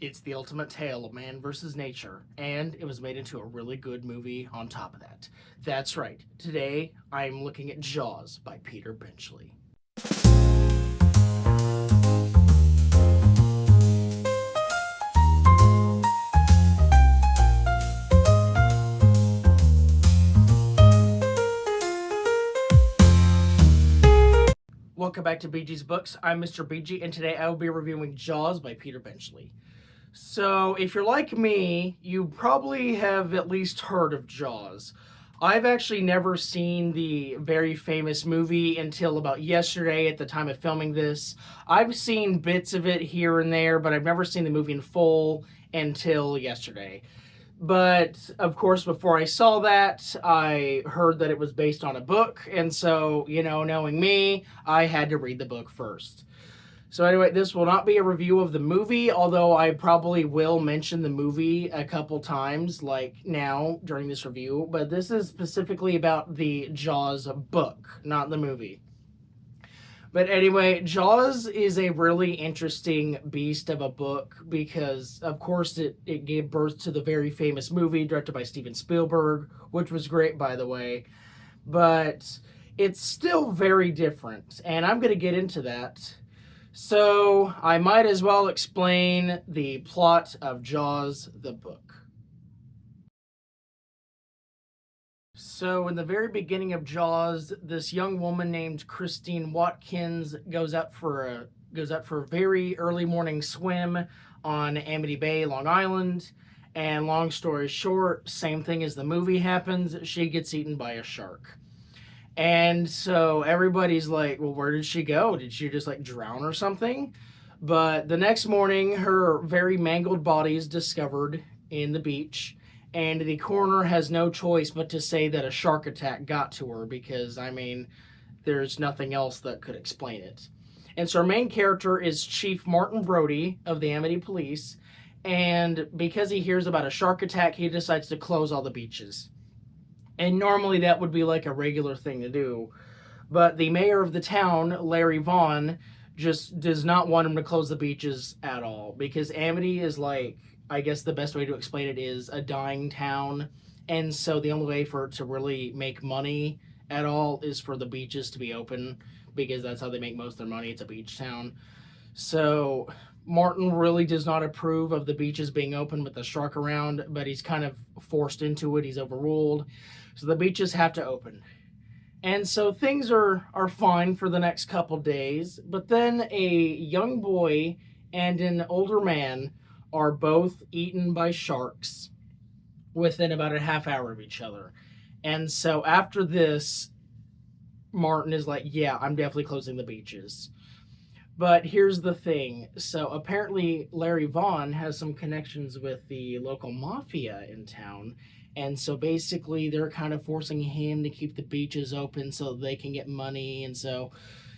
It's the ultimate tale of man versus nature, and it was made into a really good movie on top of that. That's right. Today, I'm looking at Jaws by Peter Benchley. Welcome back to BG's Books. I'm Mr. BG, and today I will be reviewing Jaws by Peter Benchley. So, if you're like me, you probably have at least heard of Jaws. I've actually never seen the very famous movie until about yesterday at the time of filming this. I've seen bits of it here and there, but I've never seen the movie in full until yesterday. But of course, before I saw that, I heard that it was based on a book, and so, knowing me, I had to read the book first. So anyway, this will not be a review of the movie, although I probably will mention the movie a couple times, like now during this review, but this is specifically about the Jaws book, not the movie. But anyway, Jaws is a really interesting beast of a book because, of course, it gave birth to the very famous movie directed by Steven Spielberg, which was great, by the way. But it's still very different, and I'm going to get into that. So I might as well explain the plot of Jaws, the book. So, in the very beginning of Jaws, this young woman named Christine Watkins goes out for a very early morning swim on Amity Bay, Long Island. And long story short, same thing as the movie happens. She gets eaten by a shark. And so everybody's like, well, where did she go? Did she just like drown or something? But the next morning, her very mangled body is discovered in the beach, and the coroner has no choice but to say that a shark attack got to her because, I mean, there's nothing else that could explain it. And so our main character is Chief Martin Brody of the Amity Police, and because he hears about a shark attack, he decides to close all the beaches. And normally that would be like a regular thing to do, but the mayor of the town, Larry Vaughn, just does not want him to close the beaches at all because Amity is like, I guess the best way to explain it is a dying town, and so the only way for it to really make money at all is for the beaches to be open because that's how they make most of their money. It's a beach town. So Martin really does not approve of the beaches being open with the shark around, but he's kind of forced into it. He's overruled. So the beaches have to open. And so things are fine for the next couple days, but then a young boy and an older man are both eaten by sharks within about a half hour of each other. And so after this, Martin is like, yeah, I'm definitely closing the beaches. But here's the thing. So apparently Larry Vaughn has some connections with the local mafia in town. And so basically they're kind of forcing him to keep the beaches open so they can get money. And so,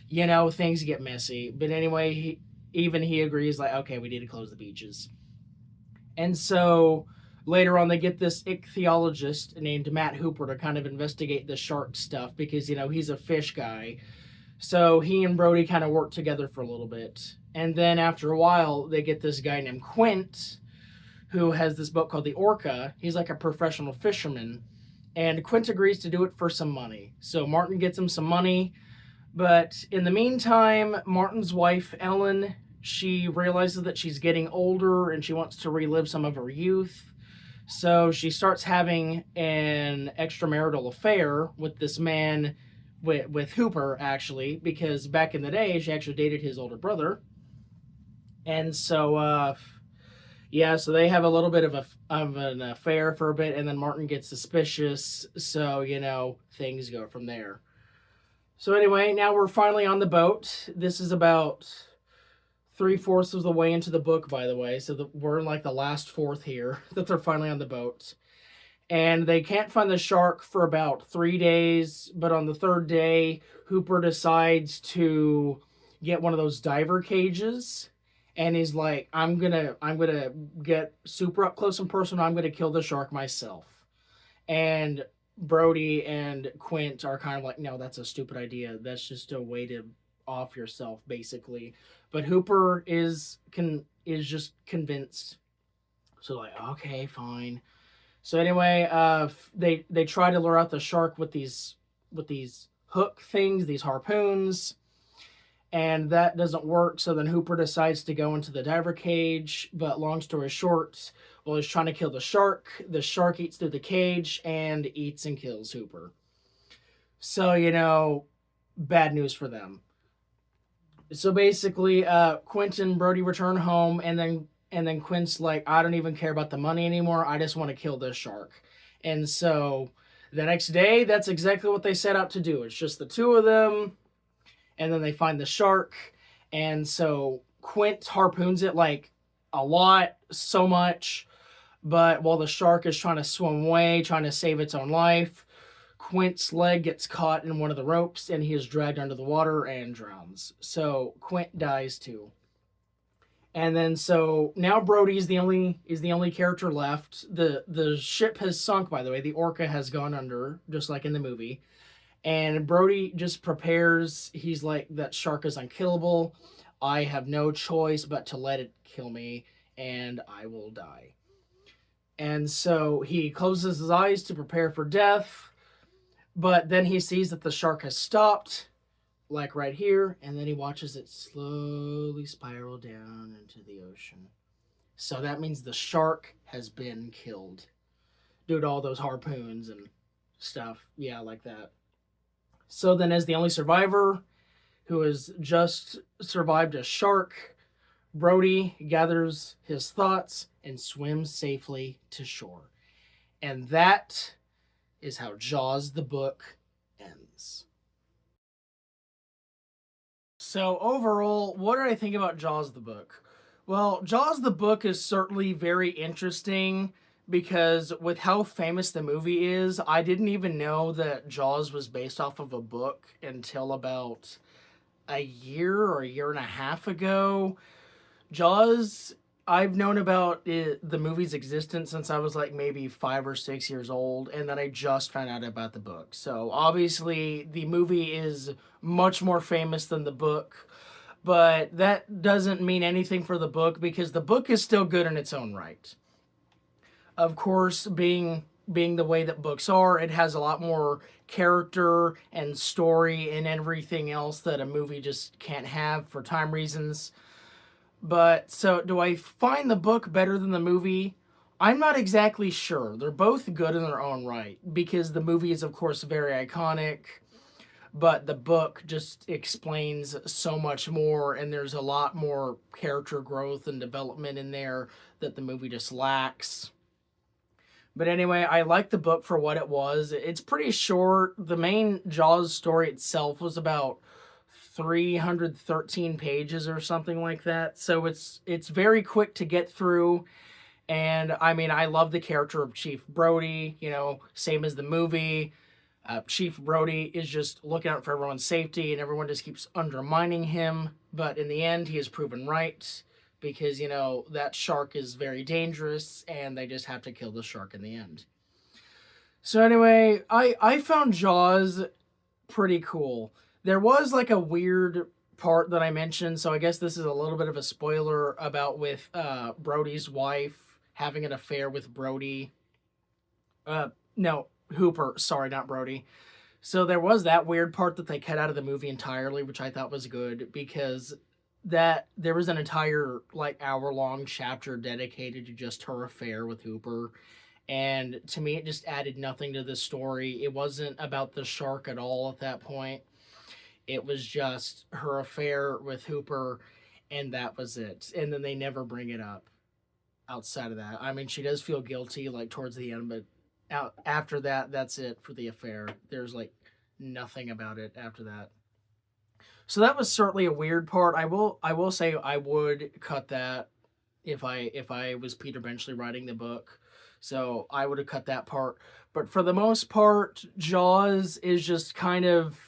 things get messy. But anyway, he agrees, like, okay, we need to close the beaches. And so later on, they get this ichthyologist named Matt Hooper to kind of investigate the shark stuff because, he's a fish guy. So he and Brody kind of work together for a little bit. And then after a while, they get this guy named Quint who has this boat called the Orca. He's like a professional fisherman. And Quint agrees to do it for some money. So Martin gets him some money. But in the meantime, Martin's wife, Ellen, she realizes that she's getting older and she wants to relive some of her youth. So she starts having an extramarital affair with this man, with Hooper, actually, because back in the day, she actually dated his older brother. And so, so they have a little bit of an affair for a bit, and then Martin gets suspicious, so, things go from there. So anyway, now we're finally on the boat. This is about 3/4 of the way into the book, by the way. So we're in like the last fourth here that they're finally on the boat. And they can't find the shark for about 3 days. But on the third day, Hooper decides to get one of those diver cages. And he's like, I'm gonna get super up close and personal. I'm gonna kill the shark myself. And Brody and Quint are kind of like, no, that's a stupid idea. That's just a way to off yourself, basically. But Hooper is is just convinced. So like, okay, fine. So anyway, they try to lure out the shark with these hook things, these harpoons, and that doesn't work. So then Hooper decides to go into the diver cage. But long story short, while he's trying to kill the shark eats through the cage and eats and kills Hooper. So bad news for them. So basically, Quint and Brody return home, and then Quint's like, I don't even care about the money anymore. I just want to kill this shark. And so the next day, that's exactly what they set out to do. It's just the two of them, and then they find the shark. And so Quint harpoons it like a lot, so much. But while the shark is trying to swim away, trying to save its own life, Quint's leg gets caught in one of the ropes and he is dragged under the water and drowns. So Quint dies too. And then so now Brody is the only character left. The ship has sunk, by the way. The Orca has gone under, just like in the movie. And Brody just prepares. He's like, that shark is unkillable. I have no choice but to let it kill me, and I will die. And so he closes his eyes to prepare for death. But then he sees that the shark has stopped, like right here, and then he watches it slowly spiral down into the ocean. So that means the shark has been killed due to all those harpoons and stuff. Yeah, like that. So then, as the only survivor who has just survived a shark, Brody gathers his thoughts and swims safely to shore. And that is how Jaws the book ends. So overall, what did I think about Jaws the book? Well, Jaws the book is certainly very interesting because with how famous the movie is, I didn't even know that Jaws was based off of a book until about a year or a year and a half ago. Jaws, I've known about the movie's existence since I was like maybe 5 or 6 years old, and then I just found out about the book. So obviously, the movie is much more famous than the book, but that doesn't mean anything for the book because the book is still good in its own right. Of course, being the way that books are, it has a lot more character and story and everything else that a movie just can't have for time reasons. But so, do I find the book better than the movie? I'm not exactly sure. They're both good in their own right because the movie is, of course, very iconic, but the book just explains so much more, and there's a lot more character growth and development in there that the movie just lacks. But anyway, I like the book for what it was. It's pretty short. The main Jaws story itself was about 313 pages or something like that. So it's very quick to get through. And I mean, I love the character of Chief Brody, same as the movie. Chief Brody is just looking out for everyone's safety and everyone just keeps undermining him. But in the end, he is proven right because, that shark is very dangerous and they just have to kill the shark in the end. So anyway, I found Jaws pretty cool. There was like a weird part that I mentioned, so I guess this is a little bit of a spoiler about with Brody's wife having an affair with Brody. No, Hooper. Sorry, not Brody. So there was that weird part that they cut out of the movie entirely, which I thought was good because that there was an entire like hour-long chapter dedicated to just her affair with Hooper. And to me, it just added nothing to the story. It wasn't about the shark at all at that point. It was just her affair with Hooper, and that was it. And then they never bring it up outside of that. I mean, she does feel guilty, like, towards the end, but after that, that's it for the affair. There's, like, nothing about it after that. So that was certainly a weird part. I will say I would cut that if I was Peter Benchley writing the book. So I would have cut that part. But for the most part, Jaws is just kind of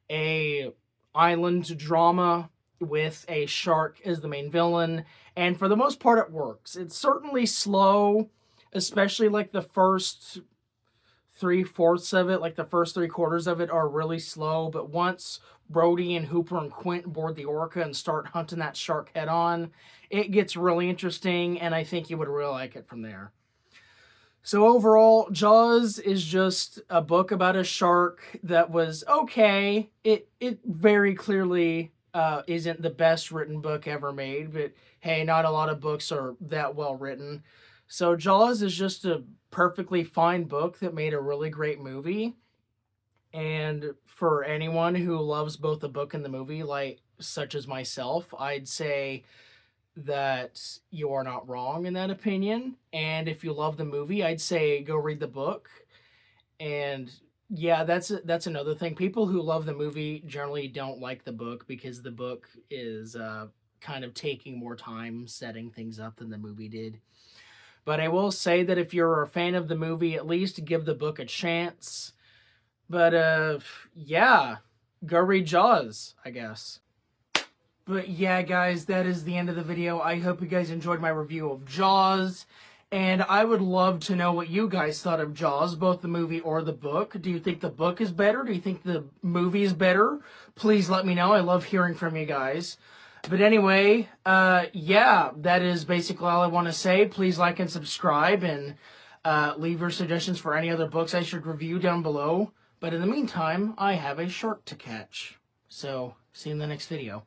a island drama with a shark as the main villain, and for the most part it works. It's certainly slow, especially like the first 3/4 of it, like the first 3/4 of it, are really slow. But once Brody and Hooper and Quint board the orca and start hunting that shark head on, it gets really interesting, and I think you would really like it from there. So overall, Jaws is just a book about a shark that was okay. It very clearly isn't the best written book ever made, but hey, not a lot of books are that well written. So Jaws is just a perfectly fine book that made a really great movie. And for anyone who loves both the book and the movie, like such as myself, I'd say that you are not wrong in that opinion. And if you love the movie, I'd say go read the book. And yeah, that's another thing. People who love the movie generally don't like the book because the book is kind of taking more time setting things up than the movie did. But I will say that if you're a fan of the movie, at least give the book a chance. But yeah, go read Jaws, I guess. But yeah, guys, that is the end of the video. I hope you guys enjoyed my review of Jaws. And I would love to know what you guys thought of Jaws, both the movie or the book. Do you think the book is better? Do you think the movie is better? Please let me know. I love hearing from you guys. But anyway, yeah, that is basically all I want to say. Please like and subscribe and leave your suggestions for any other books I should review down below. But in the meantime, I have a shark to catch. So, see you in the next video.